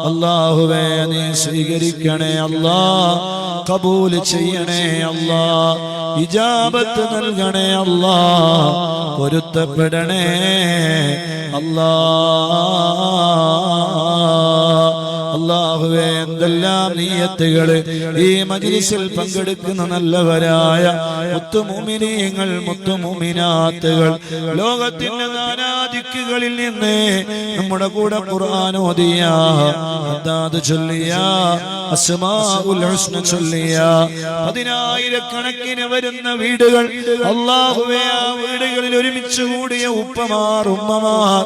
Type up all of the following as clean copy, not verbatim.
അല്ലാഹുവേ നീ സ്വീകരിക്കണേ അല്ലാ, കബൂൽ ചെയ്യണേ അല്ലാ, ഇജാബത്ത് നൽകണേ അല്ലാ, പൊരുത്തപ്പെടണേ അല്ലാ. അല്ലാഹുവേ എന്തെല്ലാം നിയ്യത്തുകള് ഈ മജ്ലിസിൽ പങ്കെടുക്കുന്ന നല്ലവരായ മുത്തുമുഅ്മിനീങ്ങൾ മുത്തുമുഅ്മിനാത്തുകൾ ലോകത്തിന്റെ നാനാദിക്കുകളിൽ നിന്ന് നമ്മുടെ കൂടെ ഖുർആൻ ഓതിയ, അദാദ് ചൊല്ലിയ, അസ്മാഉൽ ഹുസ്ന ചൊല്ലിയ പതിനായിരക്കണക്കിന് വരുന്ന വീടുകൾ അല്ലാഹുവേ ആ വീടുകളിൽ ഒരുമിച്ച് കൂടിയ ഉപ്പമാർ ഉമ്മമാർ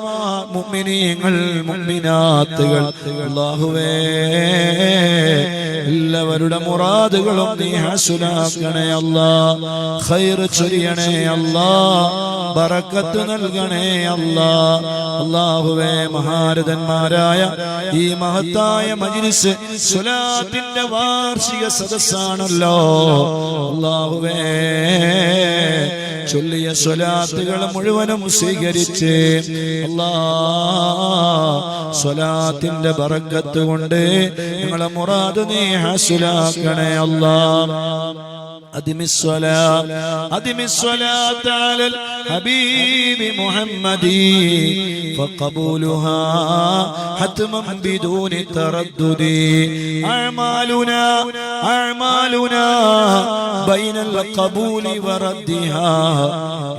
മുഅ്മിനീങ്ങൾ മുഅ്മിനാത്തുകൾ അല്ലാഹുവേ എല്ലാവരുടെ മുറാദുകളും നീ ഹസുലാക്കണേ അല്ലാ, ഖൈർ ചൊരിയണേ അല്ലാ, ബറക്കത്ത് നൽകണേ അല്ലാ. അല്ലാഹുവേ മഹാരഥന്മാരായ ഈ മഹത്തായ മജ്ലിസ് സ്വലാത്തിന്റെ വാർഷിക സദസ്സാണല്ലോ. അല്ലാഹുവേ ചൊല്ലിയ സ്വലാത്തുകൾ മുഴുവനും സ്വീകരിച്ച് അല്ലാ സ്വലാത്തിന്റെ ബറക്കത്ത് കൊണ്ട് ഞങ്ങളെ മുറാദ് നീ ഹാസിലാക്കണേ അല്ലാ. أدم الصلاة على الحبيب محمد فقبولها حتما بدون تردد. أعمالنا بين القبول وردها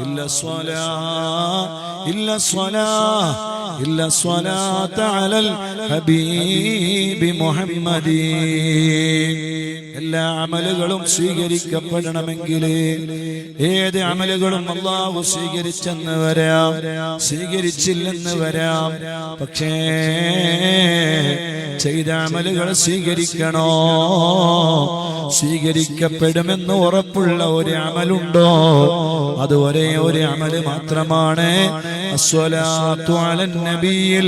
إلا الصلاة على الحبيب محمد. എല്ലാ അമലുകളും സ്വീകരിക്കപ്പെടണമെങ്കിൽ ഏത് അമലുകളും അല്ലാഹു സ്വീകരിച്ചെന്ന് വരാം, സ്വീകരിച്ചില്ലെന്ന് വരാം. പക്ഷേ ചെയ്ത അമലുകൾ സ്വീകരിക്കണോ? സ്വീകരിക്കപ്പെടുമെന്ന് ഉറപ്പുള്ള ഒരു അമലുണ്ടോ? അത് ഒരേ ഒരു അമല് മാത്രമാണ്. അസ്സലാത്തു അലൻ നബിയിൽ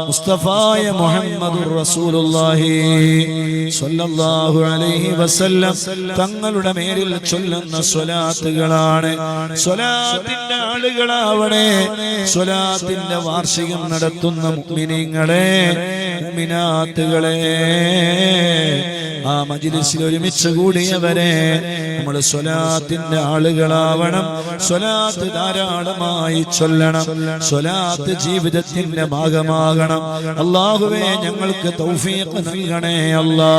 മുസ്തഫായ മുഹമ്മദുർ റസൂലുള്ളാഹി സ്വല്ലല്ലാഹു അലൈഹി വസല്ലം തങ്ങളുടെ മേലിൽ ചൊല്ലുന്ന സ്വലാത്തുകളാണ്. സ്വലാത്തിന്റെ ആളുകളാവണേ, സ്വലാത്തിന്റെ വാർഷികം നടത്തുന്ന മുഅ്മിനീങ്ങളെ മുഅ്മിനാത്തുകളെ, ആ മജ്ലിസിൽ ഒരുമിച്ച് കൂടിയവരെ നമ്മൾ സ്വലാത്തിന്റെ ആളുകളാവണം. സ്വലാത്ത് ധാരാളമായി ചൊല്ലണം. സ്വലാത്ത് ജീവിതത്തിന്റെ ഭാഗമാകണം. അല്ലാഹുവേ ഞങ്ങൾക്ക് തൗഫീഖ് നൽകണേ അല്ലാ.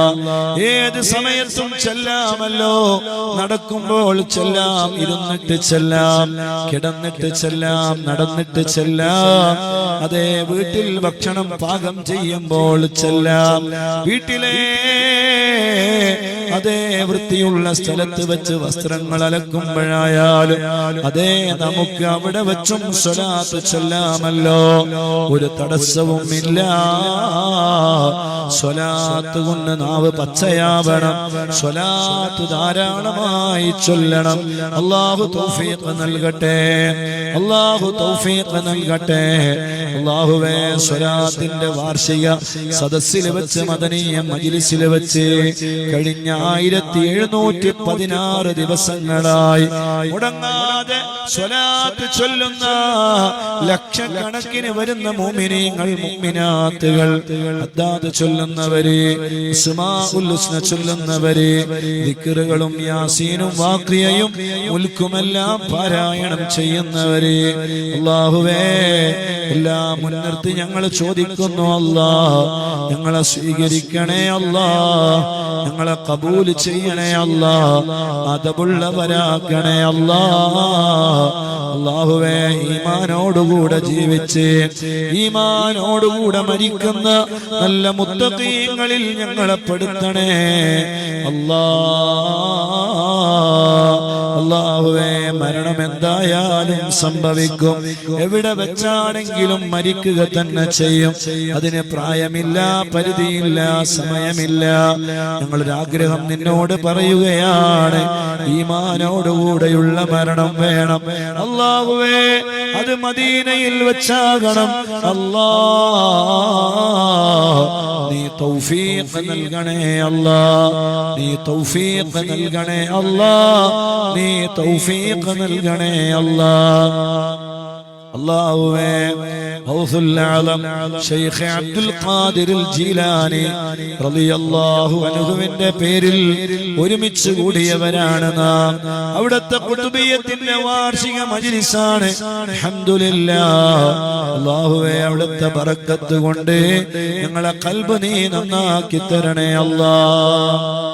ഏത് സമയത്തും ചെല്ലാമല്ലോ, നടക്കുമ്പോൾ ചെല്ലാം, ഇരുന്നിട്ട് ചെല്ലാം, കിടന്നിട്ട് ചെല്ലാം, നടന്നിട്ട് ചെല്ലാം. അതേ വീട്ടിൽ ഭക്ഷണം പാകം ചെയ്യുമ്പോൾ ചെല്ലാം, വീട്ടിലെ അതേ വൃത്തിയുള്ള സ്ഥലത്ത് വെച്ച് വസ്ത്രങ്ങൾ അലക്കുമ്പോഴായാലും അതേ നമുക്ക് അവിടെ വെച്ചും സ്വലാത്ത് ചൊല്ലാമല്ലോ, ഒരു തടസ്സവും ഇല്ല. സ്വലാത്ത് കൊണ്ട് നാവ് പച്ചയാവണം, സ്വലാത്ത് ധാരാളമായി ചൊല്ലണം. അല്ലാഹു തൗഫീഖ് നൽകട്ടെ, അല്ലാഹു തൗഫീഖ് നൽകട്ടെ. അല്ലാഹുവേ സ്വലാത്തിന്റെ വാർഷിക സദസ്സിൽ വെച്ച് മദനീയ മജ്ലിസിൽ വെച്ച് കഴിഞ്ഞ 1716 ദിവസങ്ങളായി മുടങ്ങാതെ സ്വലാത്ത് ചൊല്ലുന്ന ലക്ഷക്കണക്കിന് വരുന്ന മുഅ്മിനീങ്ങൾ മുഅ്മിനാത്തുകൾ, അദ്ദാദ് ചൊല്ലുന്നവര്, അസ്മാഉൽ ഹുസ്ന ചൊല്ലുന്നവര്, ദിക്റുകളും യാസീനും വാഖിയയും മുൽക്കുമെല്ലാം പാരായണം ചെയ്യുന്നവര്, അല്ലാഹുവേ എല്ലാം മുൻനിർത്തി ഞങ്ങൾ ചോദിക്കുന്നു അല്ലാ, ഞങ്ങളെ സ്വീകരിക്കണേ അല്ലാ, ഞങ്ങളെ കബൂൽ ചെയ്യണേ അല്ലാ, അദബുള്ളവരാക്കണേ അല്ലാ. അല്ലാഹുവേ ഈമാനോടുകൂടെ ജീവിച്ച് ഈമാനോടുകൂടെ മരിക്കുന്ന നല്ല മുത്തഖീങ്ങളിൽ ഞങ്ങളെ പെടുത്തണേ അല്ലാ. അല്ലാഹുവേ മരണം എന്തായാലും സംഭവിക്കും, എവിടെ വെച്ചാണെങ്കിലും മരിക്കുക തന്നെ ചെയ്യും. അതിന് പ്രായമില്ല, പരിധിയില്ല, സമയമില്ല. ഞങ്ങളൊരാഗ്രഹം നിന്നോട് പറയുകയാണ്, ഈമാനോടുകൂടെയുള്ള മരണം വേണം അല്ലാഹുവേ. അത് മദീനയിൽ വെച്ചാകണം അല്ലാ. നീ തൗഫീഖ് നൽകണേ അല്ലാ, നീ തൗഫീഖ് നൽകണേ അല്ലാ, നീ തൗഫീഖ് നൽകണേ അല്ലാ. അല്ലാഹുവേ ഗൗസുൽ ആലം ശൈഖ് അബ്ദുൽ ഖാദിർ ജീലാനി റളിയല്ലാഹു അൻഹുവിന്റെ പേരിൽ ഒരുമിച്ച് കൂടിയവരാണ് നാം. അവിടുത്തെ ഖുതുബിയത്തിന്റെ വാർഷിക മജ്ലിസാണ്. അൽഹംദുലില്ലാഹ്. അല്ലാഹുവേ അവിടുത്തെ ബറക്കത്ത് കൊണ്ട് ഞങ്ങളെ ഖൽബ് നീ നന്നാക്കി തരണേ അല്ലാഹ്.